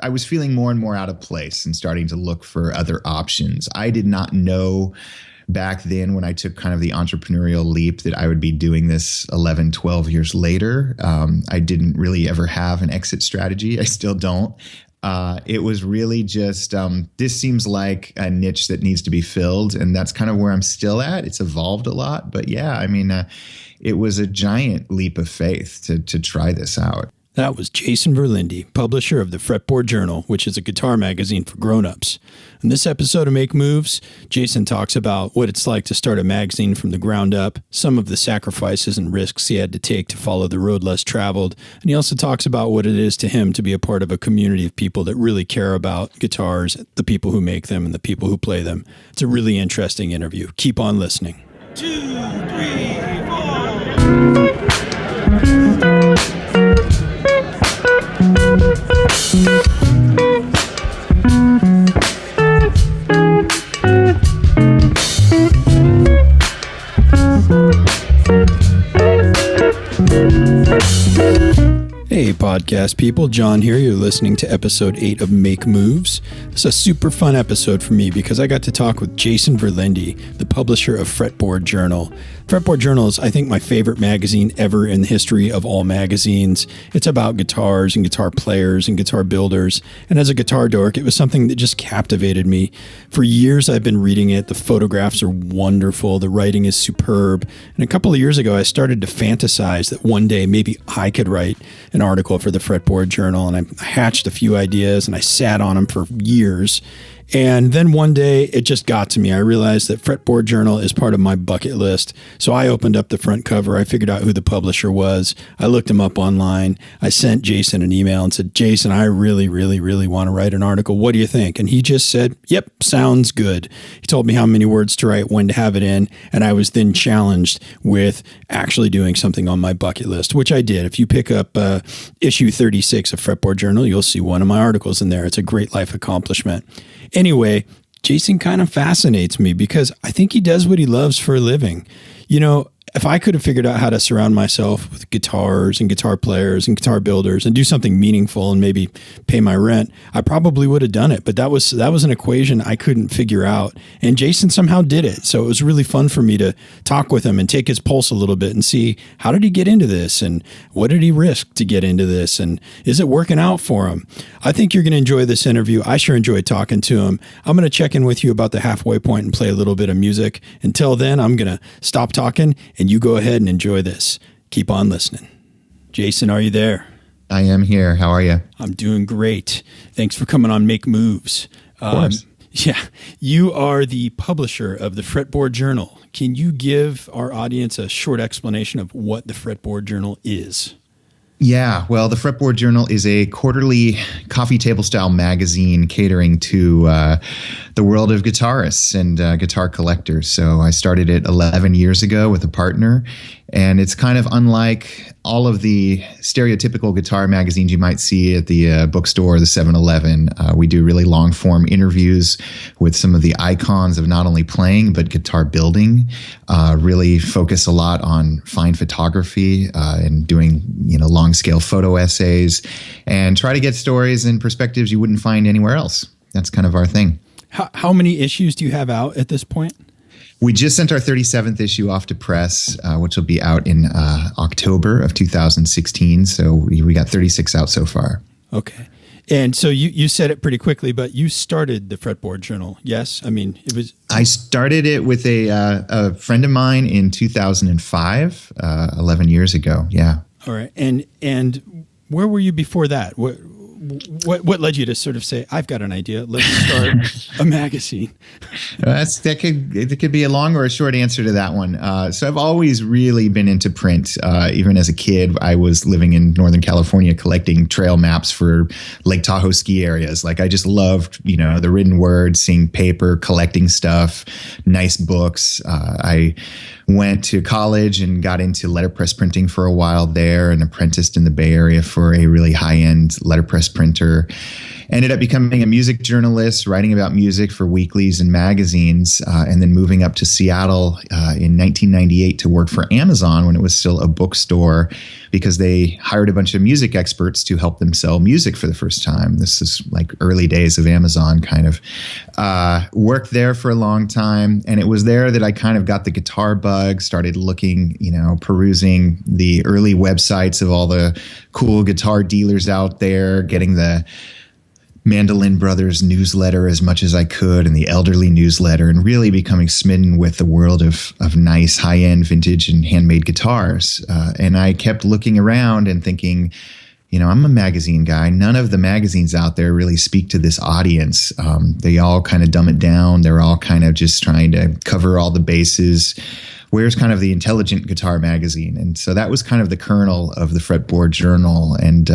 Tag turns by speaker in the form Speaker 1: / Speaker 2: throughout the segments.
Speaker 1: I was feeling more and more out of place and starting to look for other options. I did not know back then when I took kind of the entrepreneurial leap that I would be doing this 11, 12 years later. I didn't really ever have an exit strategy. I still don't. It was really just, this seems like a niche that needs to be filled. And that's kind of where I'm still at. It's evolved a lot. But yeah, I mean, it was a giant leap of faith to try this out.
Speaker 2: That was Jason Verlinde, publisher of the Fretboard Journal, which is a guitar magazine for grown-ups. In this episode of Make Moves, Jason talks about what it's like to start a magazine from the ground up, some of the sacrifices and risks he had to take to follow the road less traveled, and he also talks about what it is to him to be a part of a community of people that really care about guitars, the people who make them, and the people who play them. It's a really interesting interview. Keep on listening. 2, 3, 4. Hey podcast people, John here. You're listening to episode 8 of Make Moves. It's a super fun episode for me because I got to talk with Jason Verlinde, the publisher of Fretboard Journal. Fretboard Journal is, I think, my favorite magazine ever in the history of all magazines. It's about guitars and guitar players and guitar builders. And as a guitar dork, it was something that just captivated me. For years, I've been reading it. The photographs are wonderful. The writing is superb. And a couple of years ago, I started to fantasize that one day maybe I could write an article for the Fretboard Journal. And I hatched a few ideas and I sat on them for years. And then one day it just got to me. I realized that Fretboard Journal is part of my bucket list. So I opened up the front cover. I figured out who the publisher was. I looked him up online. I sent Jason an email and said, Jason, I really want to write an article. What do you think? And he just said, yep, sounds good. He told me how many words to write, when to have it in. And I was then challenged with actually doing something on my bucket list, which I did. If you pick up issue 36 of Fretboard Journal, you'll see one of my articles in there. It's a great life accomplishment. Anyway, Jason kind of fascinates me because I think he does what he loves for a living. You know, if I could have figured out how to surround myself with guitars and guitar players and guitar builders and do something meaningful and maybe pay my rent, I probably would have done it. But that was an equation I couldn't figure out. And Jason somehow did it. So it was really fun for me to talk with him and take his pulse a little bit and see, how did he get into this? And what did he risk to get into this? And is it working out for him? I think you're going to enjoy this interview. I sure enjoyed talking to him. I'm going to check in with you about the halfway point and play a little bit of music. Until then, I'm going to stop talking and you go ahead and enjoy this. Keep on listening. Jason, are you there?
Speaker 1: I am here. How are you?
Speaker 2: I'm doing great. Thanks for coming on Make Moves.
Speaker 1: Of course.
Speaker 2: Yeah, you are the publisher of the Fretboard Journal. Can you give our audience a short explanation of what the Fretboard Journal is?
Speaker 1: Yeah, well, the Fretboard Journal is a quarterly coffee table style magazine catering to the world of guitarists and guitar collectors. So I started it 11 years ago with a partner, and it's kind of unlike all of the stereotypical guitar magazines you might see at the bookstore or the 7-Eleven. We do really long form interviews with some of the icons of not only playing, but guitar building, really focus a lot on fine photography and doing, long scale photo essays, and try to get stories and perspectives you wouldn't find anywhere else. That's kind of our thing.
Speaker 2: How many issues do you have out at this point?
Speaker 1: We just sent our 37th issue off to press, which will be out in October of 2016. So we got 36 out so far.
Speaker 2: Okay. And so you said it pretty quickly, but you started the Fretboard Journal, yes? I mean, it was...
Speaker 1: I started it with a friend of mine in 2005, 11 years ago, yeah.
Speaker 2: All right. And where were you before that? What led you to sort of say, I've got an idea, let's start a magazine?
Speaker 1: It could be a long or a short answer to that one. So I've always really been into print. Even as a kid, I was living in Northern California collecting trail maps for Lake Tahoe ski areas. Like I just loved, the written word, seeing paper, collecting stuff, nice books. I went to college and got into letterpress printing for a while there and apprenticed in the Bay Area for a really high-end letterpress printer. ended up becoming a music journalist, writing about music for weeklies and magazines, and then moving up to Seattle in 1998 to work for Amazon when it was still a bookstore, because they hired a bunch of music experts to help them sell music for the first time. This is like early days of Amazon kind of. Worked there for a long time, and it was there that I kind of got the guitar bug, started looking, perusing the early websites of all the cool guitar dealers out there, getting the Mandolin Brothers newsletter as much as I could, and the Elderly newsletter, and really becoming smitten with the world of nice high-end vintage and handmade guitars. And I kept looking around and thinking, I'm a magazine guy. None of the magazines out there really speak to this audience. They all kind of dumb it down. They're all kind of just trying to cover all the bases. Where's kind of the intelligent guitar magazine? And so that was kind of the kernel of the Fretboard Journal. And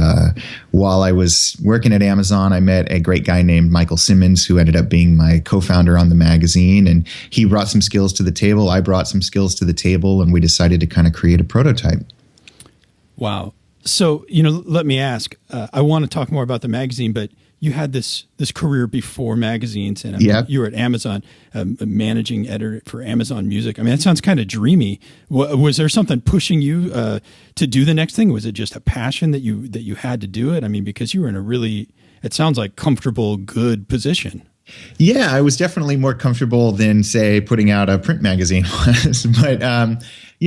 Speaker 1: while I was working at Amazon, I met a great guy named Michael Simmons, who ended up being my co-founder on the magazine. And he brought some skills to the table. I brought some skills to the table, and we decided to kind of create a prototype.
Speaker 2: Wow. So, let me ask, I want to talk more about the magazine, but you had this career before magazines, and you were at Amazon, a managing editor for Amazon Music. I mean, that sounds kind of dreamy. Was there something pushing you to do the next thing? Was it just a passion that you had to do it? I mean, because you were in a really, it sounds like, comfortable, good position.
Speaker 1: Yeah, I was definitely more comfortable than, say, putting out a print magazine was. But,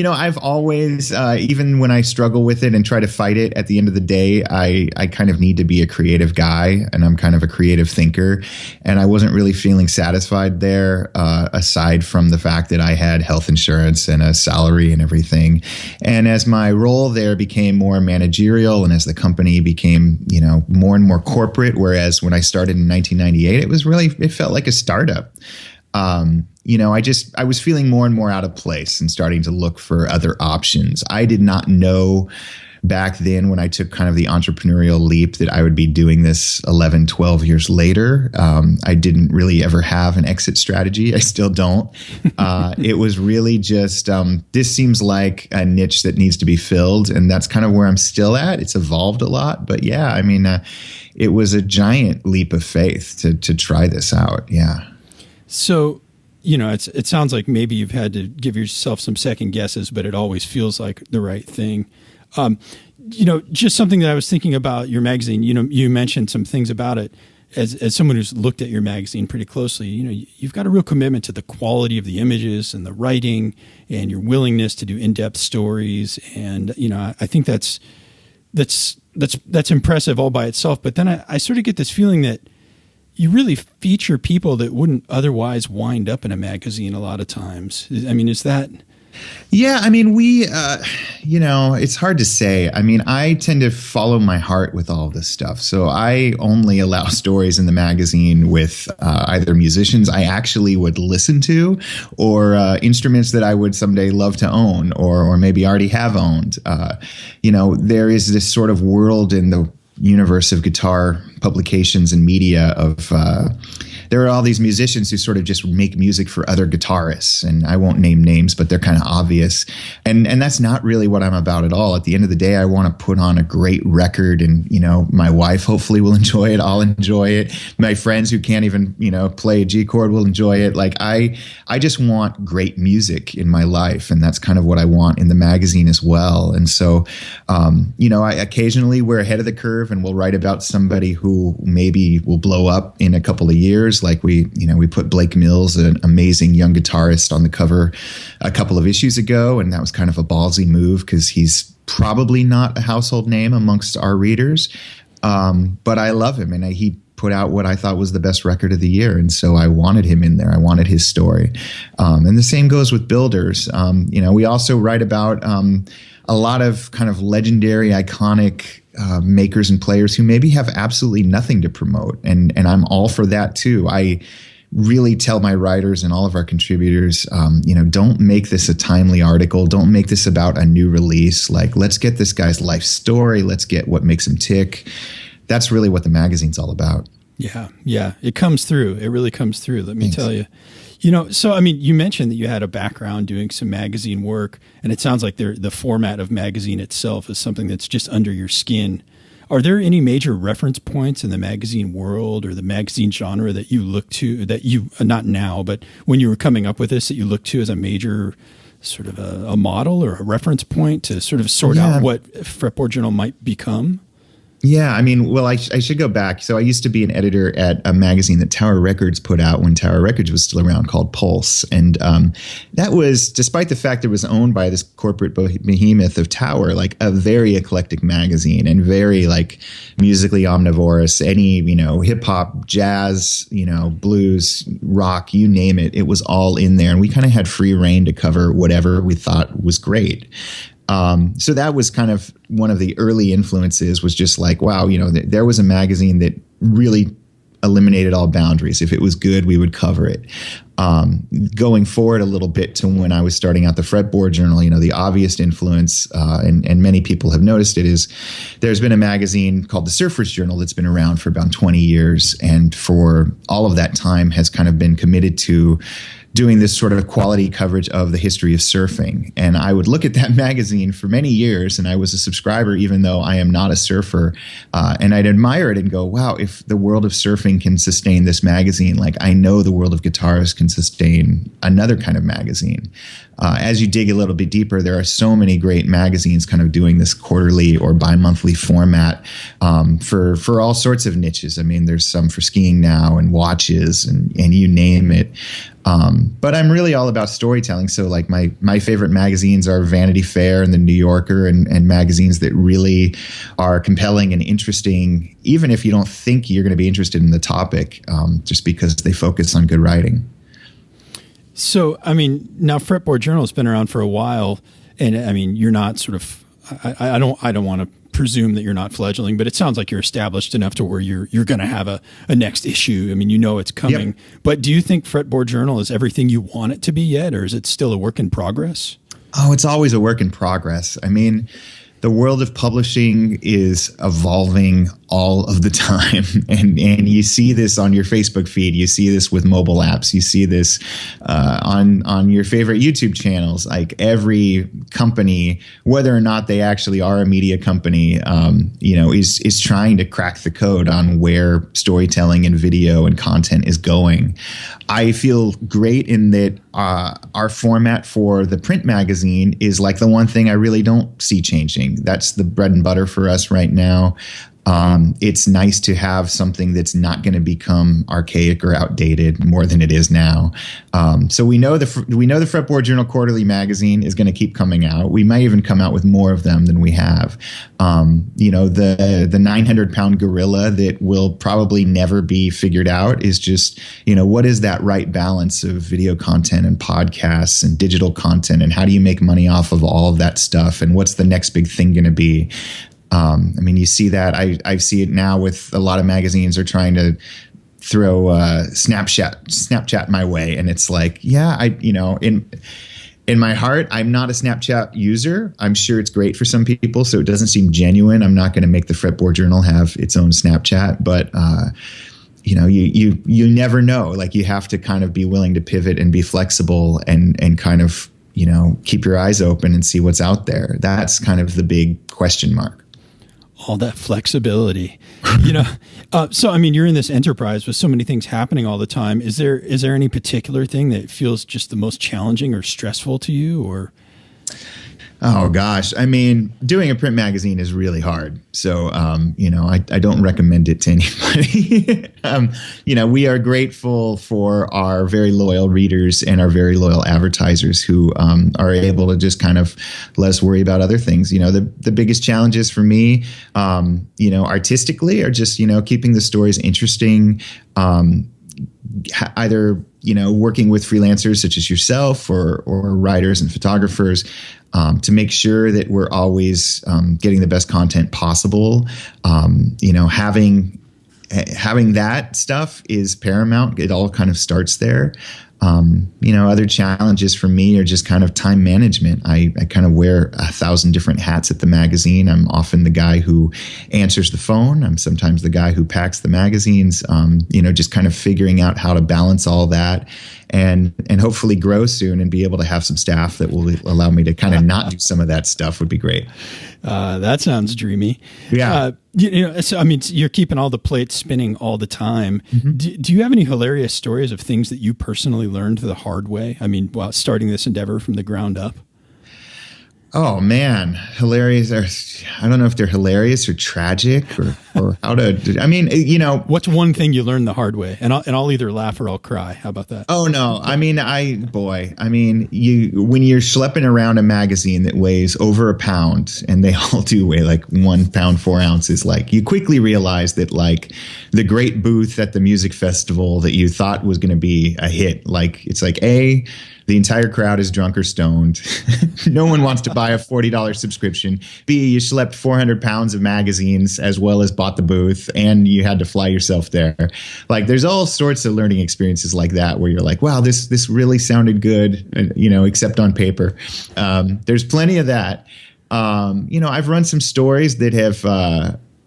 Speaker 1: I've always, even when I struggle with it and try to fight it, at the end of the day, I kind of need to be a creative guy, and I'm kind of a creative thinker. And I wasn't really feeling satisfied there, aside from the fact that I had health insurance and a salary and everything. And as my role there became more managerial, and as the company became, more and more corporate, whereas when I started in 1998, it felt like a startup. I was feeling more and more out of place and starting to look for other options. I did not know back then, when I took kind of the entrepreneurial leap, that I would be doing this 11, 12 years later. I didn't really ever have an exit strategy. I still don't. It was really just, this seems like a niche that needs to be filled. And that's kind of where I'm still at. It's evolved a lot. But yeah, I mean, it was a giant leap of faith to try this out. Yeah.
Speaker 2: So, it sounds like maybe you've had to give yourself some second guesses, but it always feels like the right thing. Just something that I was thinking about your magazine, you mentioned some things about it. As someone who's looked at your magazine pretty closely, you've got a real commitment to the quality of the images and the writing and your willingness to do in-depth stories. And, I think that's impressive all by itself. But then I sort of get this feeling that you really feature people that wouldn't otherwise wind up in a magazine a lot of times. I mean, is that...
Speaker 1: Yeah, I mean, it's hard to say. I mean, I tend to follow my heart with all this stuff. So I only allow stories in the magazine with either musicians I actually would listen to, or instruments that I would someday love to own, or maybe already have owned. There is this sort of world in the universe of guitar publications and media of there are all these musicians who sort of just make music for other guitarists, and I won't name names, but they're kind of obvious. And that's not really what I'm about at all. At the end of the day, I want to put on a great record, and, my wife hopefully will enjoy it. I'll enjoy it. My friends who can't even, play a G chord will enjoy it. Like I just want great music in my life, and that's kind of what I want in the magazine as well. And so, I occasionally we're ahead of the curve, and we'll write about somebody who maybe will blow up in a couple of years. Like we put Blake Mills, an amazing young guitarist, on the cover a couple of issues ago. And that was kind of a ballsy move, because he's probably not a household name amongst our readers. But I love him, and he put out what I thought was the best record of the year. And so I wanted him in there. I wanted his story. And the same goes with builders. We also write about a lot of kind of legendary, iconic makers and players who maybe have absolutely nothing to promote. And I'm all for that too. I really tell my writers and all of our contributors, don't make this a timely article. Don't make this about a new release. Like, let's get this guy's life story. Let's get what makes him tick. That's really what the magazine's all about. Yeah. It
Speaker 2: comes through. It really comes through. Let me tell you. So, I mean, you mentioned that you had a background doing some magazine work, and it sounds like the format of magazine itself is something that's just under your skin. Are there any major reference points in the magazine world or the magazine genre that you look to, that you, not now, but when you were coming up with this, that you look to as a major sort of a model or a reference point to sort of sort out what Fretboard Journal might become?
Speaker 1: Yeah, I mean, well, I should go back. So I used to be an editor at a magazine that Tower Records put out when Tower Records was still around, called Pulse. And that was, despite the fact that it was owned by this corporate behemoth of Tower, like a very eclectic magazine and very like musically omnivorous. Any, hip hop, jazz, blues, rock, you name it, it was all in there. And we kind of had free reign to cover whatever we thought was great. So that was kind of one of the early influences, was just like, wow, there was a magazine that really eliminated all boundaries. If it was good, we would cover it. Going forward a little bit to when I was starting out the Fretboard Journal, the obvious influence, and many people have noticed it, is there's been a magazine called the Surfer's Journal that's been around for about 20 years. And for all of that time has kind of been committed to doing this sort of quality coverage of the history of surfing. And I would look at that magazine for many years, and I was a subscriber, even though I am not a surfer. And I'd admire it and go, wow, if the world of surfing can sustain this magazine, like I know the world of guitars can sustain another kind of magazine. As you dig a little bit deeper, there are so many great magazines kind of doing this quarterly or bi-monthly format for all sorts of niches. I mean, there's some for skiing now and watches and you name it. But I'm really all about storytelling. So like my favorite magazines are Vanity Fair and The New Yorker, and magazines that really are compelling and interesting, even if you don't think you're going to be interested in the topic, just because they focus on good writing.
Speaker 2: So, I mean, now Fretboard Journal has been around for a while, and I mean, you're not sort of, I don't want to presume that you're not fledgling, but it sounds like you're established enough to where you're going to have a next issue. I mean, it's coming. Yep. But do you think Fretboard Journal is everything you want it to be yet, or is it still a work in progress?
Speaker 1: Oh, it's always a work in progress. I mean, the world of publishing is evolving all of the time. And you see this on your Facebook feed. You see this with mobile apps. You see this on your favorite YouTube channels. Like every company, whether or not they actually are a media company, is trying to crack the code on where storytelling and video and content is going. I feel great in that our format for the print magazine is like the one thing I really don't see changing. That's the bread and butter for us right now. It's nice to have something that's not going to become archaic or outdated more than it is now. So we know the Fretboard Journal Quarterly magazine is going to keep coming out. We might even come out with more of them than we have. The 900-pound gorilla that will probably never be figured out is just, what is that right balance of video content and podcasts and digital content, and how do you make money off of all of that stuff, and what's the next big thing going to be? You see that. I see it now with a lot of magazines are trying to throw Snapchat my way, and it's like, in my heart, I'm not a Snapchat user. I'm sure it's great for some people, so it doesn't seem genuine. I'm not going to make the Fretboard Journal have its own Snapchat, but you never know. Like, you have to kind of be willing to pivot and be flexible and kind of keep your eyes open and see what's out there. That's kind of the big question mark.
Speaker 2: All that flexibility, So, you're in this enterprise with so many things happening all the time. Is there any particular thing that feels just the most challenging or stressful to you, or?
Speaker 1: Oh gosh. Doing a print magazine is really hard. So, I don't recommend it to anybody. We are grateful for our very loyal readers and our very loyal advertisers who are able to just kind of let us worry about other things. The biggest challenges for me, artistically, are just, keeping the stories interesting, either working with freelancers such as yourself or writers and photographers to make sure that we're always getting the best content possible. Having that stuff is paramount. It all kind of starts there. Other challenges for me are just kind of time management. I kind of wear 1,000 different hats at the magazine. I'm often the guy who answers the phone. I'm sometimes the guy who packs the magazines, just kind of figuring out how to balance all that and hopefully grow soon and be able to have some staff that will allow me to kind of not do some of that stuff would be great.
Speaker 2: That sounds dreamy.
Speaker 1: Yeah.
Speaker 2: You're keeping all the plates spinning all the time. Mm-hmm. Do you have any hilarious stories of things that you personally learned the hard way? I mean, while starting this endeavor from the ground up?
Speaker 1: Oh man, hilarious. I don't know if they're hilarious or tragic or how to,
Speaker 2: what's one thing you learned the hard way? And I'll either laugh or I'll cry. How about that?
Speaker 1: Oh no. When you're schlepping around a magazine that weighs over a pound, and they all do weigh like 1 pound, 4 ounces, like you quickly realize that like the great booth at the music festival that you thought was going to be a hit, like it's like the entire crowd is drunk or stoned. No one wants to buy a $40 subscription. B, you schlepped 400 pounds of magazines as well as bought the booth, and you had to fly yourself there. Like, there's all sorts of learning experiences like that where you're like, wow, this really sounded good, except on paper. There's plenty of that. I've run some stories that have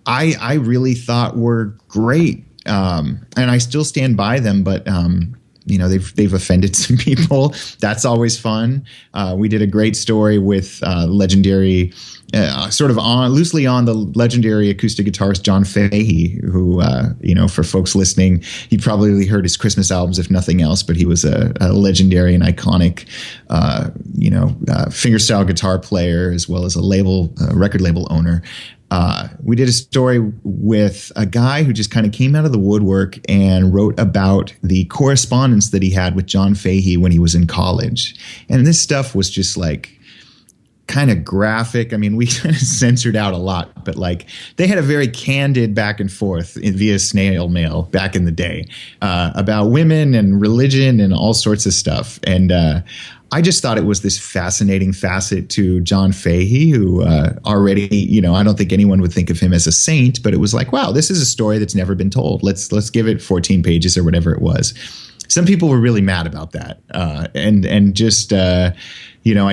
Speaker 1: I really thought were great, and I still stand by them, but they've offended some people. That's always fun. We did a great story with legendary, loosely on the legendary acoustic guitarist John Fahey, who, for folks listening, you probably heard his Christmas albums, if nothing else, but he was a legendary and iconic, fingerstyle guitar player, as well as a record label owner. We did a story with a guy who just kind of came out of the woodwork and wrote about the correspondence that he had with John Fahey when he was in college. And this stuff was just like kind of graphic. I mean, we kind of censored out a lot, but like they had a very candid back and forth via snail mail back in the day about women and religion and all sorts of stuff. And I just thought it was this fascinating facet to John Fahey, who already, I don't think anyone would think of him as a saint, but it was like, wow, this is a story that's never been told. Let's give it 14 pages or whatever it was. Some people were really mad about that, and just I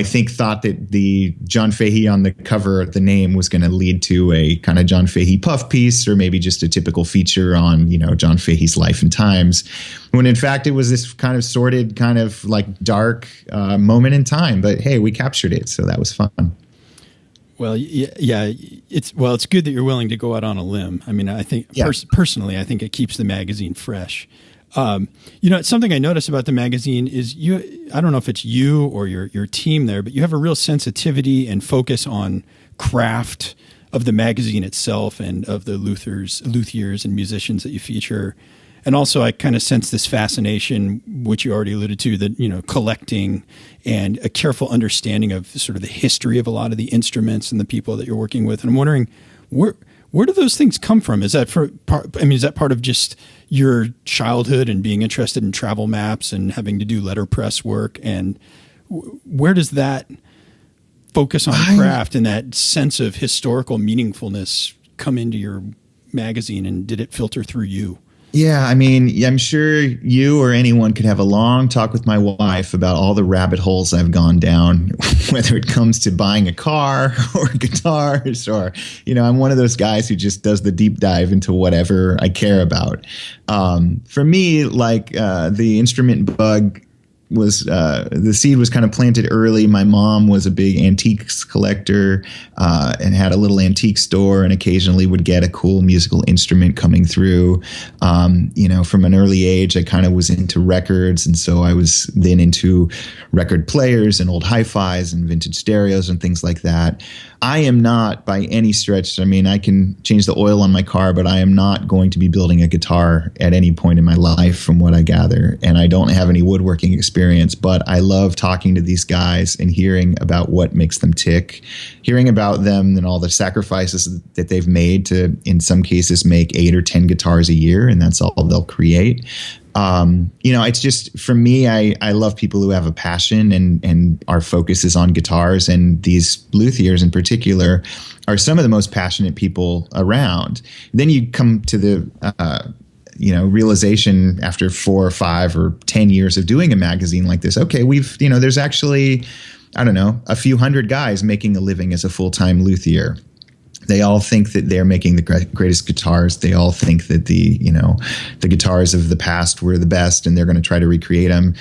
Speaker 1: think thought that the John Fahey on the cover, the name was going to lead to a kind of John Fahey puff piece, or maybe just a typical feature on John Fahey's life and times, when in fact it was this kind of sordid, kind of like dark moment in time. But hey, we captured it, so that was fun.
Speaker 2: Well, yeah, it's good that you're willing to go out on a limb. I mean, I think personally, I think it keeps the magazine fresh. Something I notice about the magazine is I don't know if it's you or your team there, but you have a real sensitivity and focus on craft of the magazine itself and of the luthiers and musicians that you feature. And also I kind of sense this fascination, which you already alluded to, that, collecting and a careful understanding of sort of the history of a lot of the instruments and the people that you're working with. And I'm wondering, where do those things come from? Is that is that part of just your childhood and being interested in travel maps and having to do letterpress work? And where does that focus on craft and that sense of historical meaningfulness come into your magazine? And did it filter through you?
Speaker 1: Yeah, I mean, I'm sure you or anyone could have a long talk with my wife about all the rabbit holes I've gone down, whether it comes to buying a car or guitars, or, I'm one of those guys who just does the deep dive into whatever I care about. For me, like the instrument bug was the seed was kind of planted early. My mom was a big antiques collector and had a little antique store, and occasionally would get a cool musical instrument coming through. From an early age, I kind of was into records, and so I was then into record players and old hi-fis and vintage stereos and things like that. I am not by any stretch. I mean, I can change the oil on my car, but I am not going to be building a guitar at any point in my life, from what I gather. And I don't have any woodworking experience, but I love talking to these guys and hearing about what makes them tick, hearing about them and all the sacrifices that they've made to, in some cases, make 8 or 10 guitars a year, and that's all they'll create. It's just, for me, I love people who have a passion, and our focus is on guitars, and these luthiers in particular are some of the most passionate people around. Then you come to the, realization after 4 or 5 or 10 years of doing a magazine like this. Okay, there's actually, I don't know, a few hundred guys making a living as a full-time luthier. They all think that they're making the greatest guitars. They all think that the guitars of the past were the best, and they're going to try to recreate them.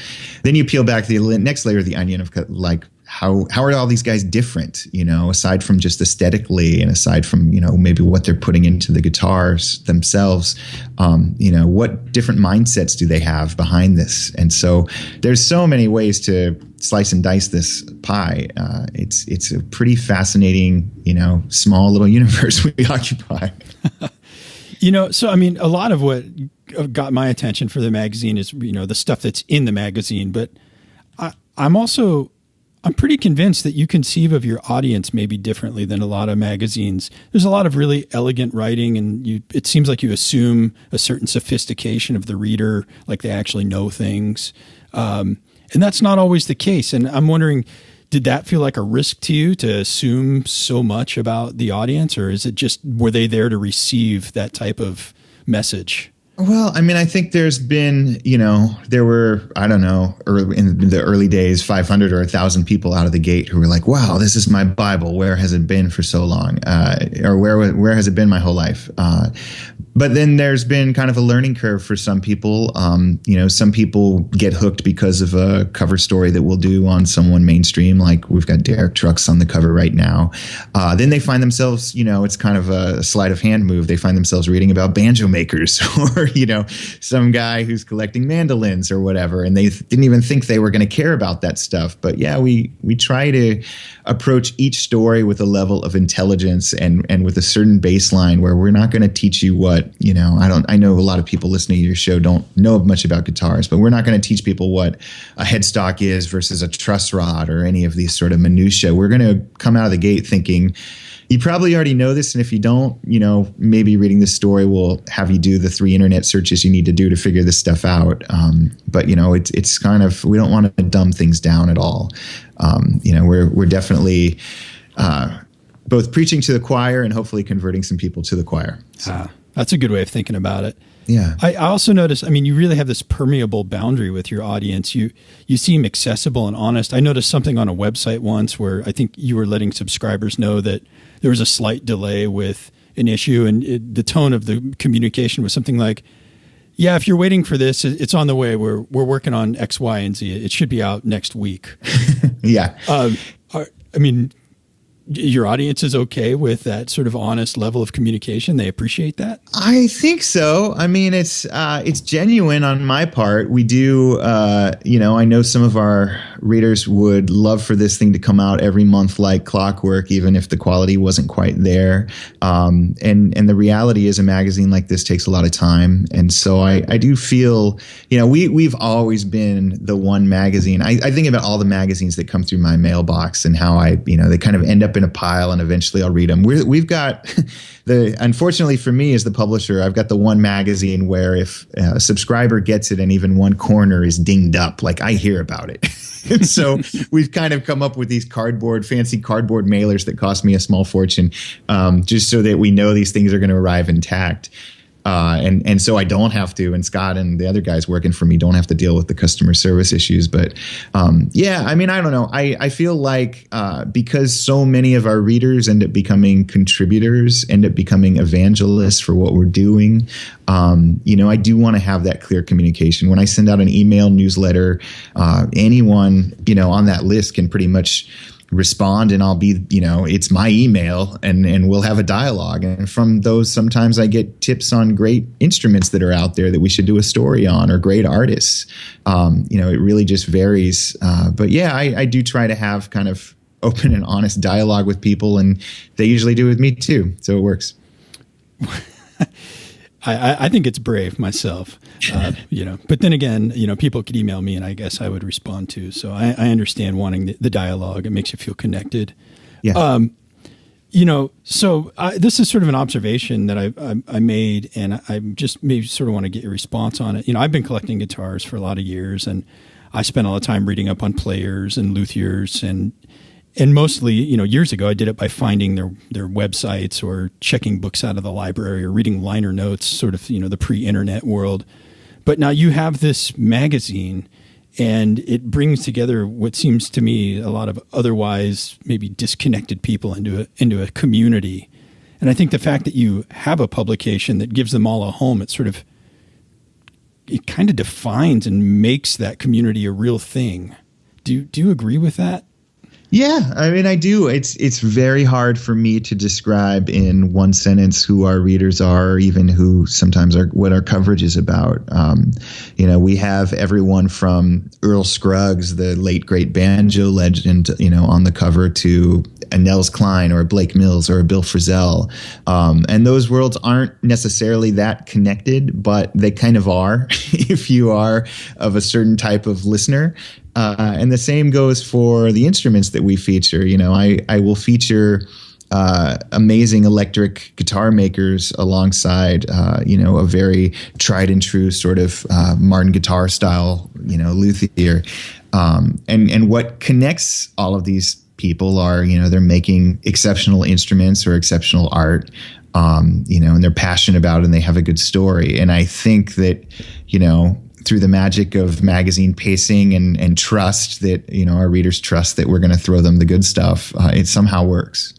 Speaker 1: Then you peel back the next layer of the onion of like, how are all these guys different, aside from just aesthetically and aside from, maybe what they're putting into the guitars themselves, what different mindsets do they have behind this? And so there's so many ways to slice and dice this pie. It's a pretty fascinating, small little universe we occupy.
Speaker 2: So, I mean, a lot of what got my attention for the magazine is, the stuff that's in the magazine, but I'm pretty convinced that you conceive of your audience maybe differently than a lot of magazines. There's a lot of really elegant writing, and it seems like you assume a certain sophistication of the reader, like they actually know things. And that's not always the case. And I'm wondering, did that feel like a risk to you to assume so much about the audience, or is it just, were they there to receive that type of message?
Speaker 1: Well, I mean, I think there's been, there were, I don't know, in the early days, 500 or 1,000 people out of the gate who were like, wow, this is my Bible. Where has it been for so long? Or where has it been my whole life? But then there's been kind of a learning curve for some people. Some people get hooked because of a cover story that we'll do on someone mainstream, like we've got Derek Trucks on the cover right now. Then they find themselves, it's kind of a sleight of hand move. They find themselves reading about banjo makers or, some guy who's collecting mandolins or whatever. And they didn't even think they were going to care about that stuff. But yeah, we try to approach each story with a level of intelligence and with a certain baseline where we're not going to teach you what, I know a lot of people listening to your show don't know much about guitars, but we're not going to teach people what a headstock is versus a truss rod or any of these sort of minutia. We're going to come out of the gate thinking, you probably already know this, and if you don't, maybe reading this story will have you do the 3 internet searches you need to do to figure this stuff out. But it's kind of, we don't want to dumb things down at all. We're definitely both preaching to the choir and hopefully converting some people to the choir. So.
Speaker 2: That's a good way of thinking about it.
Speaker 1: Yeah.
Speaker 2: I also noticed, you really have this permeable boundary with your audience. You seem accessible and honest. I noticed something on a website once where I think you were letting subscribers know that there was a slight delay with an issue, and the tone of the communication was something like, yeah, if you're waiting for this, it's on the way. We're working on X, Y, and Z. It should be out next week.
Speaker 1: Yeah.
Speaker 2: Your audience is okay with that sort of honest level of communication? They appreciate that?
Speaker 1: I think so. I mean, it's genuine on my part. We do, I know some of our readers would love for this thing to come out every month like clockwork, even if the quality wasn't quite there. And the reality is a magazine like this takes a lot of time. And so I do feel, we've always been the one magazine. I think about all the magazines that come through my mailbox and how they kind of end up in a pile and eventually I'll read them. We've got unfortunately for me as the publisher, I've got the one magazine where if a subscriber gets it and even one corner is dinged up, like I hear about it. And so we've kind of come up with these fancy cardboard mailers that cost me a small fortune, just so that we know these things are going to arrive intact. And so I don't have to, and Scott and the other guys working for me don't have to deal with the customer service issues. But I don't know. I feel like because so many of our readers end up becoming contributors, end up becoming evangelists for what we're doing, I do want to have that clear communication. When I send out an email newsletter, anyone, on that list can pretty much respond, and I'll be, it's my email, and we'll have a dialogue. And from those, sometimes I get tips on great instruments that are out there that we should do a story on, or great artists. It really just varies. But yeah, I do try to have kind of open and honest dialogue with people, and they usually do with me too. So it works.
Speaker 2: I think it's brave myself, but then again, people could email me and I guess I would respond too. So I understand wanting the dialogue. It makes you feel connected.
Speaker 1: Yeah.
Speaker 2: This is sort of an observation that I made, and I just maybe sort of want to get your response on it. I've been collecting guitars for a lot of years, and I spent all the time reading up on players and luthiers, and And mostly, years ago, I did it by finding their websites or checking books out of the library or reading liner notes, sort of, the pre-internet world. But now you have this magazine, and it brings together what seems to me a lot of otherwise maybe disconnected people into a community. And I think the fact that you have a publication that gives them all a home, it kind of defines and makes that community a real thing. Do you agree with that?
Speaker 1: Yeah, I mean, I do. It's very hard for me to describe in one sentence who our readers are, or even who sometimes what our coverage is about. We have everyone from Earl Scruggs, the late great banjo legend, on the cover, to a Nels Cline or a Blake Mills or a Bill Frisell. And those worlds aren't necessarily that connected, but they kind of are if you are of a certain type of listener. And the same goes for the instruments that we feature. I will feature amazing electric guitar makers alongside, a very tried and true sort of Martin guitar style, luthier. And what connects all of these people are, they're making exceptional instruments or exceptional art, and they're passionate about it and they have a good story. And I think that, through the magic of magazine pacing and trust that, our readers trust that we're going to throw them the good stuff, it somehow works.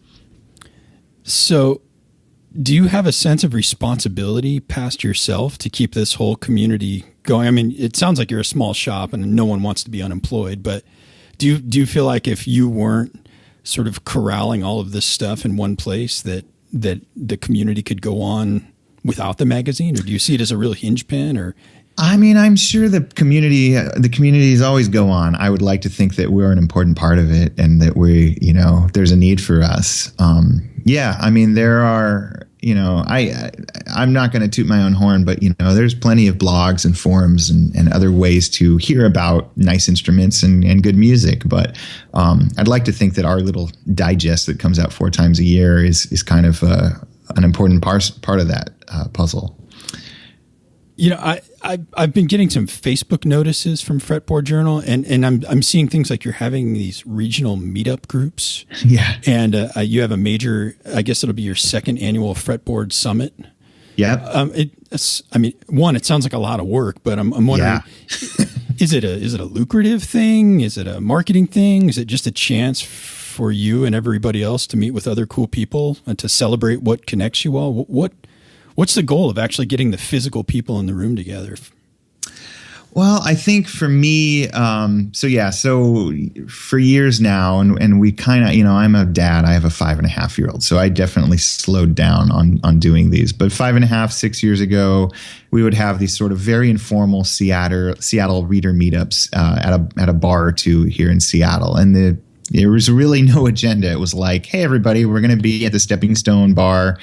Speaker 2: So do you have a sense of responsibility past yourself to keep this whole community going? I mean, it sounds like you're a small shop and no one wants to be unemployed, but do you feel like if you weren't sort of corralling all of this stuff in one place that the community could go on without the magazine? Or do you see it as a real hinge pin? Or
Speaker 1: I mean, I'm sure the communities always go on. I would like to think that we're an important part of it and that there's a need for us. I mean, there are, I'm not going to toot my own horn, but, there's plenty of blogs and forums and other ways to hear about nice instruments and good music. But I'd like to think that our little digest that comes out 4 times a year is kind of an important part of that puzzle.
Speaker 2: I've been getting some Facebook notices from Fretboard Journal, and I'm seeing things like you're having these regional meetup groups.
Speaker 1: Yeah.
Speaker 2: And you have a major, I guess it'll be your 2nd annual Fretboard Summit.
Speaker 1: Yeah.
Speaker 2: It sounds like a lot of work, but I'm wondering, is it a lucrative thing? Is it a marketing thing? Is it just a chance for you and everybody else to meet with other cool people and to celebrate what connects you all? What's the goal of actually getting the physical people in the room together?
Speaker 1: Well, I think for me, so for years now, and we kind of, I'm a dad, I have a 5.5-year-old, so I definitely slowed down on doing these. But 5.5, 6 years ago, we would have these sort of very informal Seattle reader meetups at a bar or two here in Seattle. And there was really no agenda. It was like, hey, everybody, we're going to be at the Stepping Stone Bar,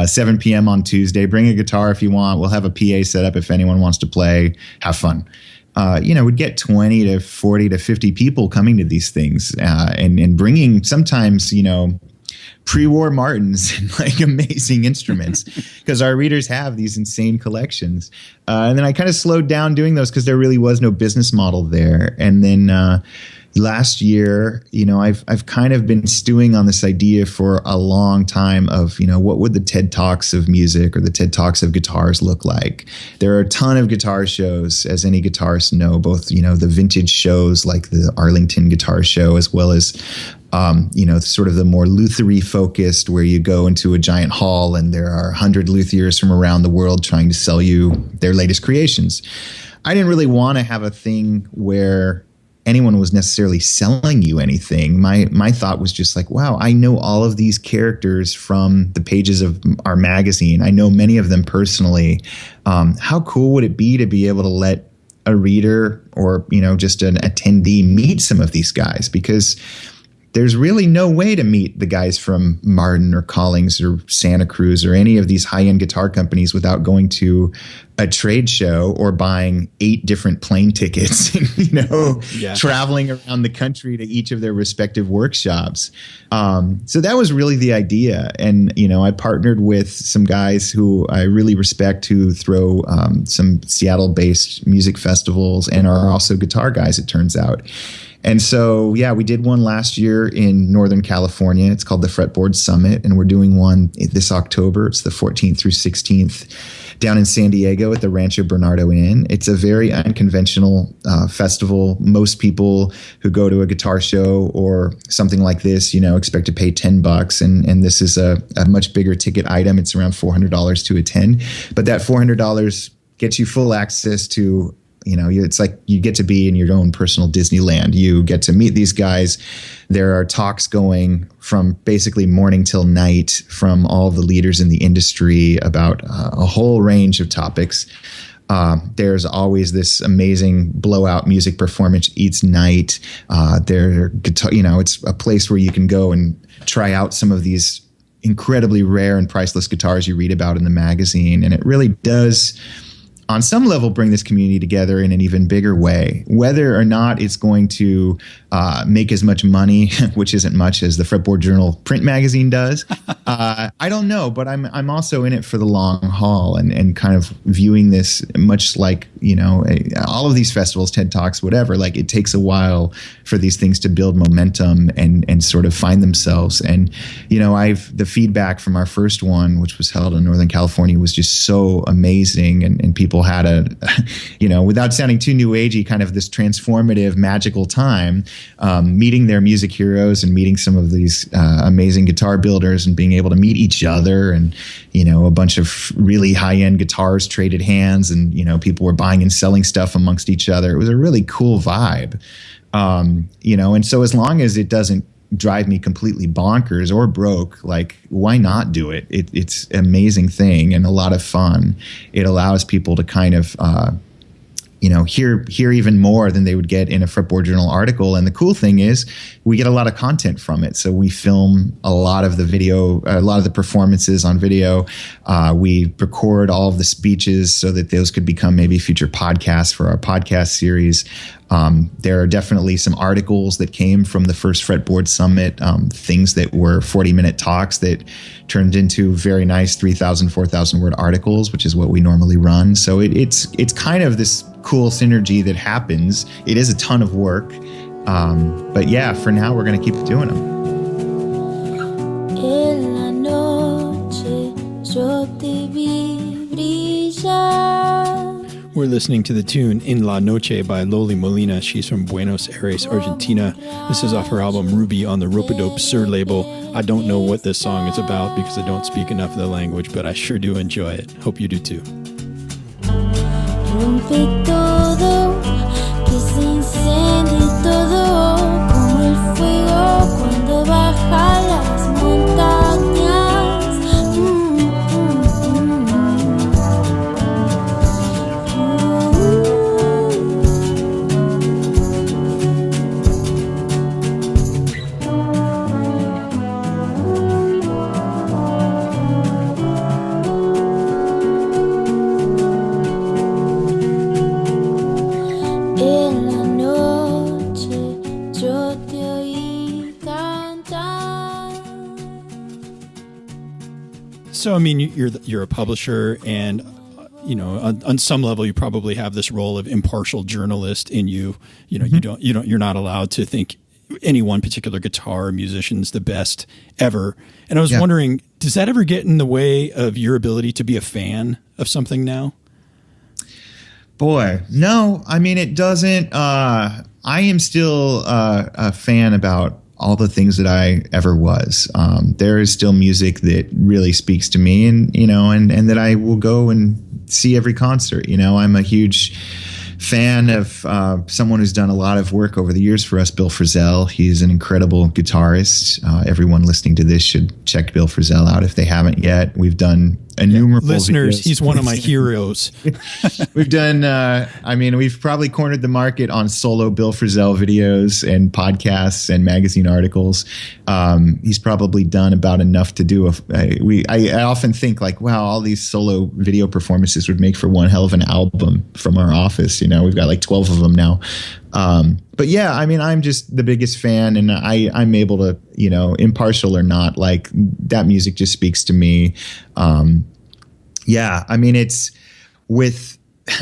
Speaker 1: 7 p.m. on Tuesday. Bring a guitar if you want. We'll have a PA set up if anyone wants to play. Have fun. We'd get 20 to 40 to 50 people coming to these things and bringing sometimes, pre-war Martins and like amazing instruments because our readers have these insane collections. And then I kind of slowed down doing those because there really was no business model there. And then last year, I've kind of been stewing on this idea for a long time of, what would the TED Talks of music or the TED Talks of guitars look like? There are a ton of guitar shows, as any guitarists know, both, the vintage shows like the Arlington Guitar Show, as well as, sort of the more luthiery focused where you go into a giant hall and there are 100 luthiers from around the world trying to sell you their latest creations. I didn't really want to have a thing where anyone was necessarily selling you anything. My thought was just like, wow, I know all of these characters from the pages of our magazine. I know many of them personally. How cool would it be to be able to let a reader or, just an attendee meet some of these guys? Because there's really no way to meet the guys from Martin or Collings or Santa Cruz or any of these high-end guitar companies without going to a trade show or buying 8 different plane tickets and, traveling around the country to each of their respective workshops. So that was really the idea. And, I partnered with some guys who I really respect who throw some Seattle-based music festivals and are also guitar guys, it turns out. And so, yeah, we did one last year in Northern California. It's called the Fretboard Summit, and we're doing one this October. It's the 14th through 16th down in San Diego at the Rancho Bernardo Inn. It's a very unconventional festival. Most people who go to a guitar show or something like this, expect to pay $10, and this is a much bigger ticket item. It's around $400 to attend, but that $400 gets you full access to, it's like you get to be in your own personal Disneyland. You get to meet these guys. There are talks going from basically morning till night from all the leaders in the industry about a whole range of topics. There's always this amazing blowout music performance each night. It's a place where you can go and try out some of these incredibly rare and priceless guitars you read about in the magazine. And it really does, on some level, bring this community together in an even bigger way. Whether or not it's going to make as much money, which isn't much, as the Fretboard Journal print magazine does, I don't know. But I'm also in it for the long haul and kind of viewing this much like, all of these festivals, TED Talks, whatever. Like, it takes a while for these things to build momentum and sort of find themselves. And, the feedback from our first one, which was held in Northern California, was just so amazing. And people had without sounding too new agey, kind of this transformative, magical time, meeting their music heroes and meeting some of these amazing guitar builders and being able to meet each other, and a bunch of really high-end guitars traded hands, and people were buying and selling stuff amongst each other. It was a really cool vibe, and so as long as it doesn't drive me completely bonkers or broke, like, why not do it? It's an amazing thing and a lot of fun. It allows people to kind of hear even more than they would get in a Fretboard Journal article. And the cool thing is we get a lot of content from it. So we film a lot of the video, a lot of the performances on video. We record all of the speeches so that those could become maybe future podcasts for our podcast series. There are definitely some articles that came from the first Fretboard Summit, things that were 40-minute talks that turned into very nice 3,000, 4,000 word articles, which is what we normally run. So it's kind of this cool synergy that happens. It is a ton of work. But yeah, for now, we're going to keep doing them.
Speaker 3: En la noche yo te vi brillar.
Speaker 2: We're listening to the tune En La Noche by Loli Molina. She's from Buenos Aires, Argentina. This is off her album Rubi on the Ropedope-Sur label. I don't know what this song is about because I don't speak enough of the language, but I sure do enjoy it. Hope you do too.
Speaker 3: Rompe todo, que se incendie todo, como el fuego cuando baja las montañas.
Speaker 2: So, I mean, you're a publisher, and on some level, you probably have this role of impartial journalist in you. You're not allowed to think any one particular guitar or musician's the best ever. And I was wondering, does that ever get in the way of your ability to be a fan of something now?
Speaker 1: Boy, no. I mean, it doesn't. I am still a fan about all the things that I ever was. There is still music that really speaks to me, and that I will go and see every concert. I'm a huge fan of someone who's done a lot of work over the years for us, Bill Frisell. He's an incredible guitarist. Everyone listening to this should check Bill Frisell out if they haven't yet. We've done innumerable
Speaker 2: listeners.
Speaker 1: videos.
Speaker 2: He's one of my heroes.
Speaker 1: We've done, we've probably cornered the market on solo Bill Frisell videos and podcasts and magazine articles. He's probably done about enough to do. I often think like, wow, all these solo video performances would make for one hell of an album from our office. We've got like 12 of them now. But yeah, I mean, I'm just the biggest fan, and I'm able to, impartial or not, like that music just speaks to me. Yeah, I mean, it's with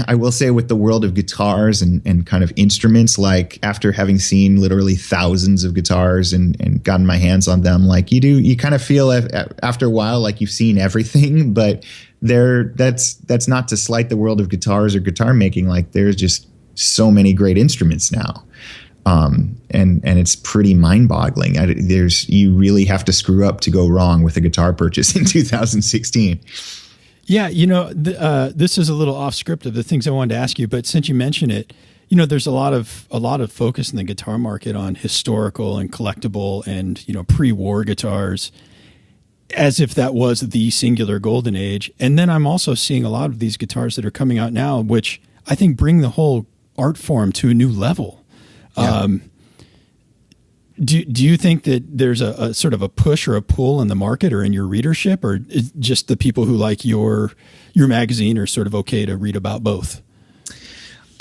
Speaker 1: I will say with the world of guitars and kind of instruments, like after having seen literally thousands of guitars and gotten my hands on them, like you kind of feel after a while like you've seen everything, but that's not to slight the world of guitars or guitar making. Like there's just so many great instruments now. And it's pretty mind-boggling. You really have to screw up to go wrong with a guitar purchase in 2016.
Speaker 2: Yeah, this is a little off script of the things I wanted to ask you, but since you mention it, there's a lot of focus in the guitar market on historical and collectible and pre-war guitars, as if that was the singular golden age. And then I'm also seeing a lot of these guitars that are coming out now, which I think bring the whole art form to a new level. Yeah. Do you think that there's a sort of a push or a pull in the market or in your readership, or is just the people who like your magazine are sort of okay to read about both?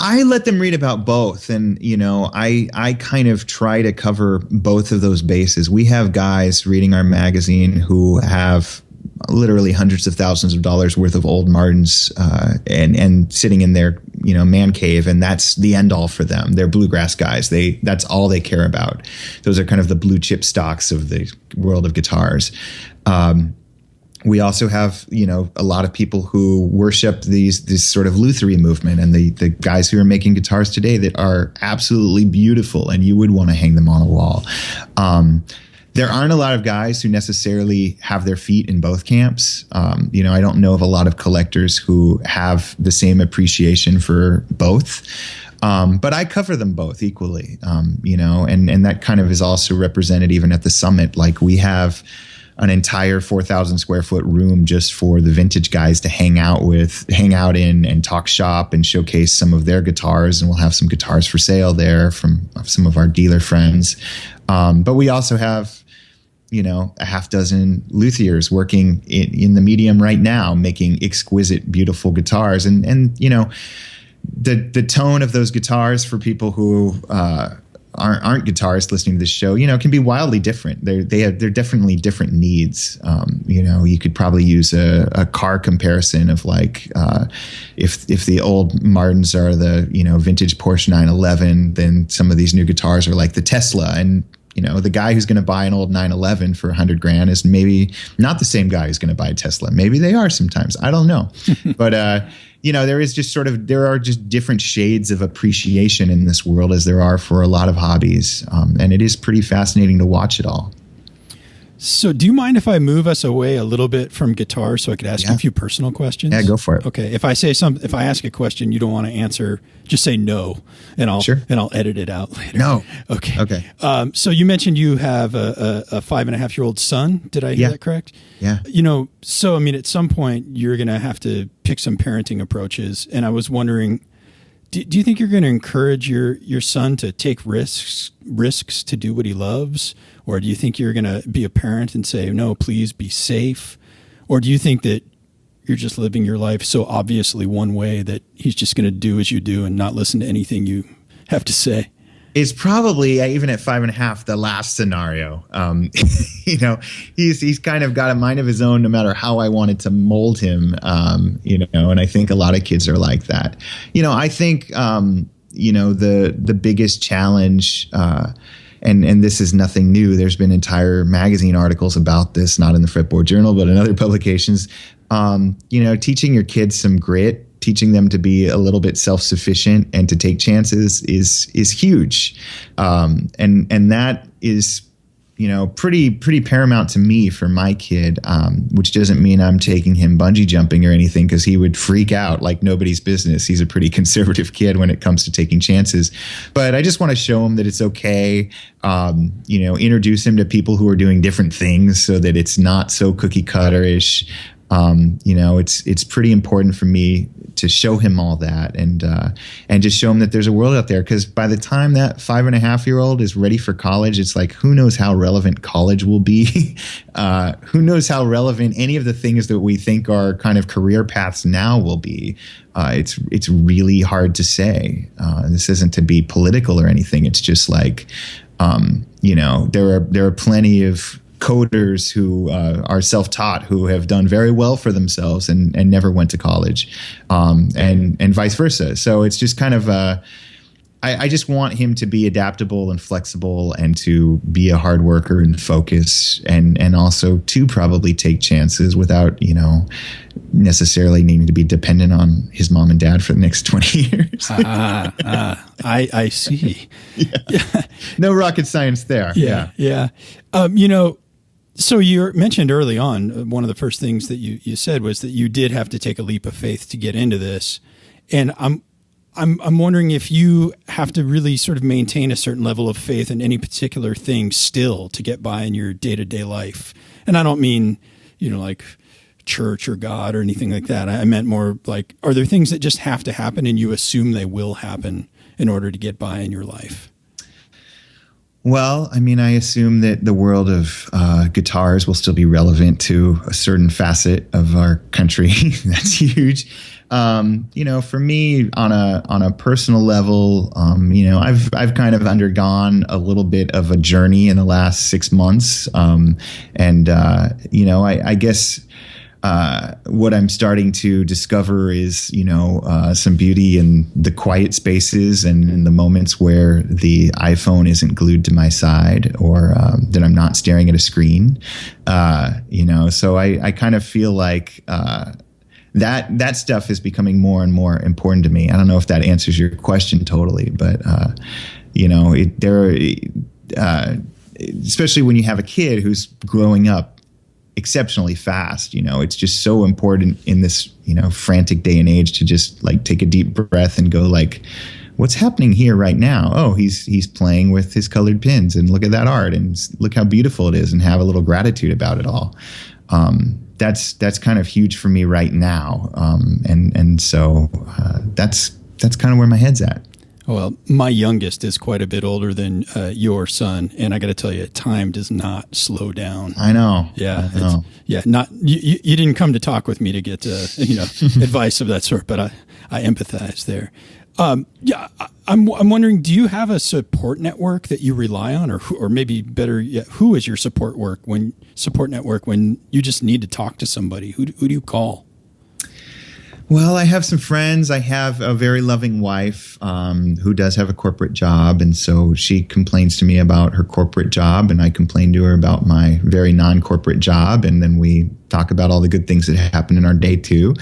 Speaker 1: I let them read about both. And, I kind of try to cover both of those bases. We have guys reading our magazine who have literally hundreds of thousands of dollars worth of old Martins and sitting in their man cave, and that's the end all for them. They're bluegrass guys. That's all they care about. Those are kind of the blue chip stocks of the world of guitars. We also have a lot of people who worship this sort of Luthery movement, and the guys who are making guitars today that are absolutely beautiful, and you would want to hang them on a wall. There aren't a lot of guys who necessarily have their feet in both camps. I don't know of a lot of collectors who have the same appreciation for both. But I cover them both equally, and that kind of is also represented even at the summit. Like we have an entire 4,000 square foot room just for the vintage guys to hang out in and talk shop and showcase some of their guitars. And we'll have some guitars for sale there from some of our dealer friends. But we also have, a half dozen luthiers working in the medium right now, making exquisite, beautiful guitars. And the tone of those guitars for people who aren't guitarists listening to this show, can be wildly different. They're definitely different needs. You could probably use a car comparison of like if the old Martins are the vintage Porsche 911, then some of these new guitars are like the Tesla. And the guy who's going to buy an old 911 for $100,000 is maybe not the same guy who's going to buy a Tesla. Maybe they are sometimes. I don't know. But, there are just different shades of appreciation in this world as there are for a lot of hobbies. And it is pretty fascinating to watch it all.
Speaker 2: So do you mind if I move us away a little bit from guitar so I could ask you a few personal questions?
Speaker 1: Yeah, go for it.
Speaker 2: Okay. If I ask a question you don't want to answer, just say no, and I'll edit it out later.
Speaker 1: No.
Speaker 2: Okay. So you mentioned you have a 5.5-year-old son. Did I hear that correct?
Speaker 1: Yeah.
Speaker 2: So at some point you're going to have to pick some parenting approaches, and I was wondering, do you think you're going to encourage your son to take risks to do what he loves? Or do you think you're going to be a parent and say, no, please be safe? Or do you think that you're just living your life so obviously one way that he's just going to do as you do and not listen to anything you have to say?
Speaker 1: It's probably, even at 5.5, the last scenario. He's kind of got a mind of his own no matter how I wanted to mold him, and I think a lot of kids are like that. I think, the biggest challenge, and this is nothing new. There's been entire magazine articles about this, not in the Fretboard Journal, but in other publications. Teaching your kids some grit, teaching them to be a little bit self-sufficient and to take chances is huge. And that is, pretty paramount to me for my kid, which doesn't mean I'm taking him bungee jumping or anything, because he would freak out like nobody's business. He's a pretty conservative kid when it comes to taking chances. But I just want to show him that it's okay, introduce him to people who are doing different things so that it's not so cookie cutter-ish. It's pretty important for me to show him all that and just show him that there's a world out there. Because by the time that 5.5-year-old is ready for college, it's like, who knows how relevant college will be? Who knows how relevant any of the things that we think are kind of career paths now will be? It's really hard to say. This isn't to be political or anything. It's just like, there are plenty of coders who are self-taught, who have done very well for themselves and never went to college, and vice versa. So it's just kind of I just want him to be adaptable and flexible, and to be a hard worker and focus, and also to probably take chances without, necessarily needing to be dependent on his mom and dad for the next 20 years.
Speaker 2: I see.
Speaker 1: Yeah. No rocket science there.
Speaker 2: Yeah. So you mentioned early on, one of the first things that you said was that you did have to take a leap of faith to get into this. And I'm wondering if you have to really sort of maintain a certain level of faith in any particular thing still to get by in your day-to-day life. And I don't mean, like church or God or anything like that. I meant more like, are there things that just have to happen and you assume they will happen in order to get by in your life?
Speaker 1: Well, I mean, I assume that the world of guitars will still be relevant to a certain facet of our country. That's huge. For me, on a personal level, I've kind of undergone a little bit of a journey in the last 6 months, I guess. What I'm starting to discover is, some beauty in the quiet spaces and in the moments where the iPhone isn't glued to my side, or that I'm not staring at a screen. So I kind of feel like that stuff is becoming more and more important to me. I don't know if that answers your question totally, but especially when you have a kid who's growing up exceptionally fast, it's just so important in this, frantic day and age to just like take a deep breath and go like, what's happening here right now? Oh, he's playing with his colored pins, and look at that art, and look how beautiful it is, and have a little gratitude about it all. That's kind of huge for me right now. So that's kind of where my head's at.
Speaker 2: Well, my youngest is quite a bit older than your son, and I got to tell you, time does not slow down.
Speaker 1: I know.
Speaker 2: Yeah, you didn't come to talk with me to get advice of that sort, but I empathize there. I'm wondering, do you have a support network that you rely on, or maybe better yet, who is your support network when you just need to talk to somebody? Who do you call?
Speaker 1: Well, I have some friends. I have a very loving wife who does have a corporate job. And so she complains to me about her corporate job, and I complain to her about my very non-corporate job. And then we talk about all the good things that happen in our day too.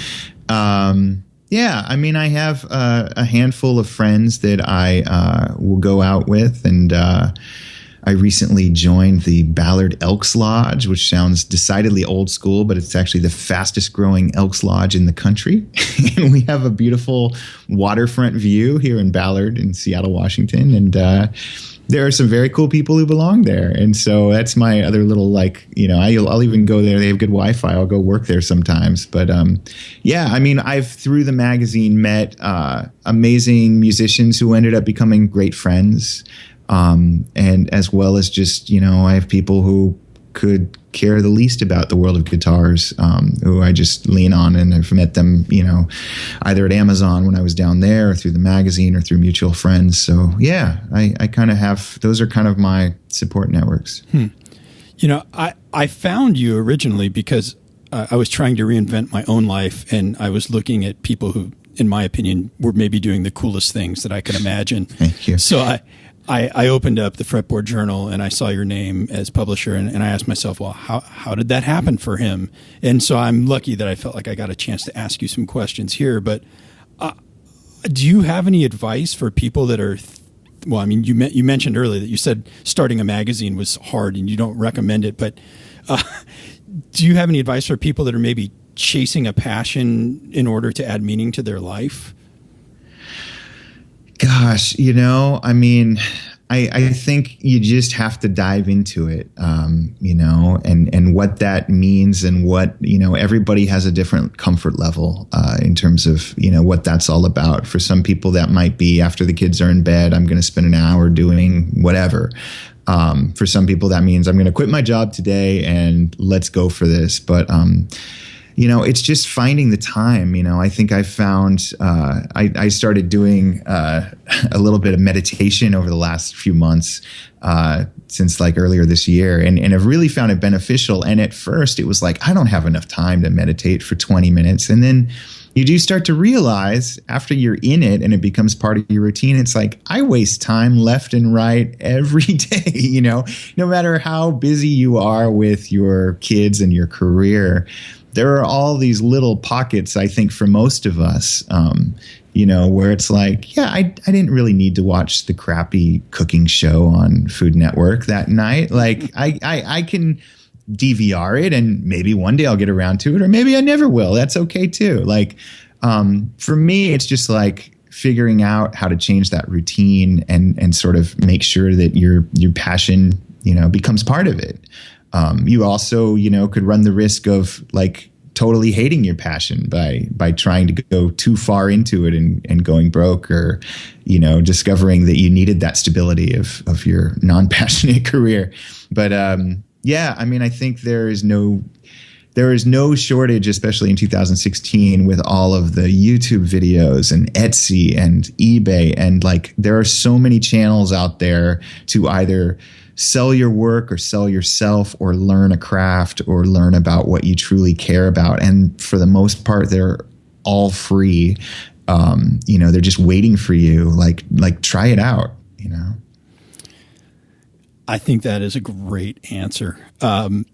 Speaker 1: I have a handful of friends that I will go out with. And I recently joined the Ballard Elks Lodge, which sounds decidedly old school, but it's actually the fastest growing Elks Lodge in the country. And we have a beautiful waterfront view here in Ballard in Seattle, Washington. And there are some very cool people who belong there. And so that's my other little, I'll even go there. They have good Wi-Fi. I'll go work there sometimes. But I've, through the magazine, met amazing musicians who ended up becoming great friends. And as well as just, I have people who could care the least about the world of guitars, who I just lean on, and I've met them, either at Amazon when I was down there, or through the magazine, or through mutual friends. So I kind of have, those are kind of my support networks.
Speaker 2: I found you originally because I was trying to reinvent my own life, and I was looking at people who, in my opinion, were maybe doing the coolest things that I could imagine.
Speaker 1: Thank you.
Speaker 2: So I opened up the Fretboard Journal, and I saw your name as publisher, and I asked myself, well, how did that happen for him? And so I'm lucky that I felt like I got a chance to ask you some questions here. But do you have any advice for people that are, you mentioned earlier that you said starting a magazine was hard and you don't recommend it, but do you have any advice for people that are maybe chasing a passion in order to add meaning to their life?
Speaker 1: Gosh, I think you just have to dive into it, and what that means, and what, everybody has a different comfort level in terms of, what that's all about. For some people, that might be after the kids are in bed, I'm going to spend an hour doing whatever. For some people, that means I'm going to quit my job today and let's go for this. But it's just finding the time. I think I found, I started doing a little bit of meditation over the last few months, since like earlier this year, and I've really found it beneficial. And at first it was like, I don't have enough time to meditate for 20 minutes. And then you do start to realize after you're in it and it becomes part of your routine, it's like, I waste time left and right every day, no matter how busy you are with your kids and your career. There are all these little pockets, I think, for most of us, where it's like, yeah, I didn't really need to watch the crappy cooking show on Food Network that night. Like, I can DVR it, and maybe one day I'll get around to it, or maybe I never will. That's okay too. Like, for me, it's just like figuring out how to change that routine and sort of make sure that your passion, becomes part of it. You also, could run the risk of like totally hating your passion by trying to go too far into it and going broke, or, discovering that you needed that stability of your non-passionate career. But, yeah, I mean, I think there is no shortage, especially in 2016, with all of the YouTube videos and Etsy and eBay. And like, there are so many channels out there to either sell your work or sell yourself or learn a craft or learn about what you truly care about. And for the most part, they're all free. They're just waiting for you. Like try it out,
Speaker 2: I think that is a great answer. I'm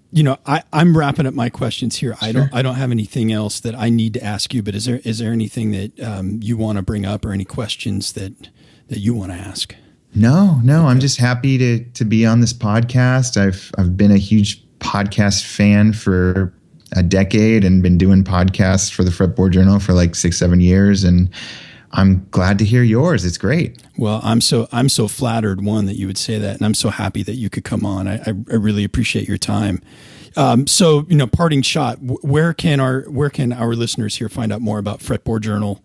Speaker 2: wrapping up my questions here.
Speaker 1: Sure.
Speaker 2: I don't have anything else that I need to ask you, but is there anything that you want to bring up, or any questions that you want to ask?
Speaker 1: No, okay. I'm just happy to be on this podcast. I've been a huge podcast fan for a decade and been doing podcasts for the Fretboard Journal for like 6-7 years, and I'm glad to hear yours. It's great. Well,
Speaker 2: I'm so flattered, one, that you would say that, and I'm so happy that you could come on. I really appreciate your time. So, parting shot, where can our listeners here find out more about Fretboard Journal?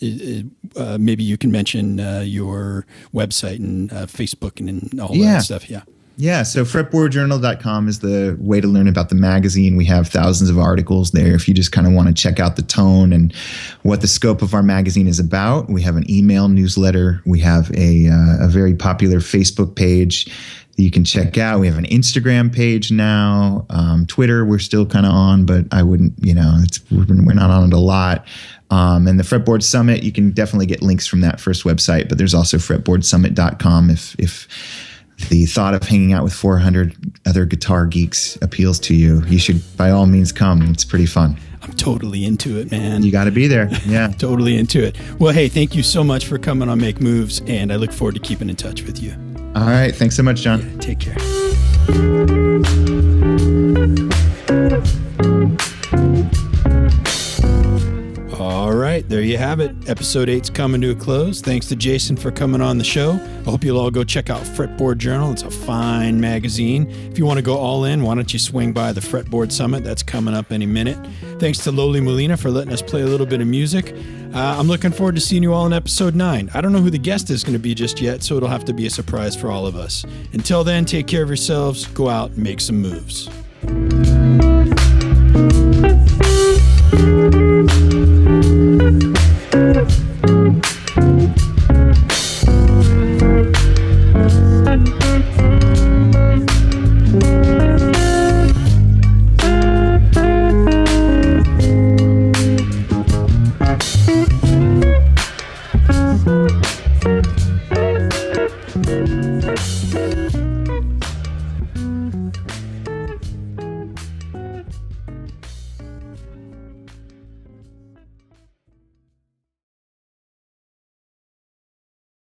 Speaker 2: Maybe you can mention your website and Facebook and all that stuff. Yeah.
Speaker 1: Yeah, so fretboardjournal.com is the way to learn about the magazine. We have thousands of articles there if you just kind of want to check out the tone and what the scope of our magazine is about. We have an email newsletter. We have a very popular Facebook page that you can check out. We have an Instagram page now. Twitter, we're still kind of on, but I wouldn't, we're not on it a lot. And the Fretboard Summit, you can definitely get links from that first website, but there's also fretboardsummit.com if the thought of hanging out with 400 other guitar geeks appeals to you. You should, by all means, come. It's pretty fun.
Speaker 2: I'm totally into it, man.
Speaker 1: You got to be there. Yeah.
Speaker 2: Totally into it. Well, hey, thank you so much for coming on Make Moves, and I look forward to keeping in touch with you.
Speaker 1: All right. Thanks so much, John.
Speaker 2: Yeah, take care. All right, there you have it. Episode 8's coming to a close. Thanks to Jason for coming on the show. I hope you'll all go check out Fretboard Journal. It's a fine magazine. If you want to go all in, why don't you swing by the Fretboard Summit? That's coming up any minute. Thanks to Loli Molina for letting us play a little bit of music. I'm looking forward to seeing you all in episode 9. I don't know who the guest is going to be just yet, so it'll have to be a surprise for all of us. Until then, take care of yourselves. Go out and make some moves.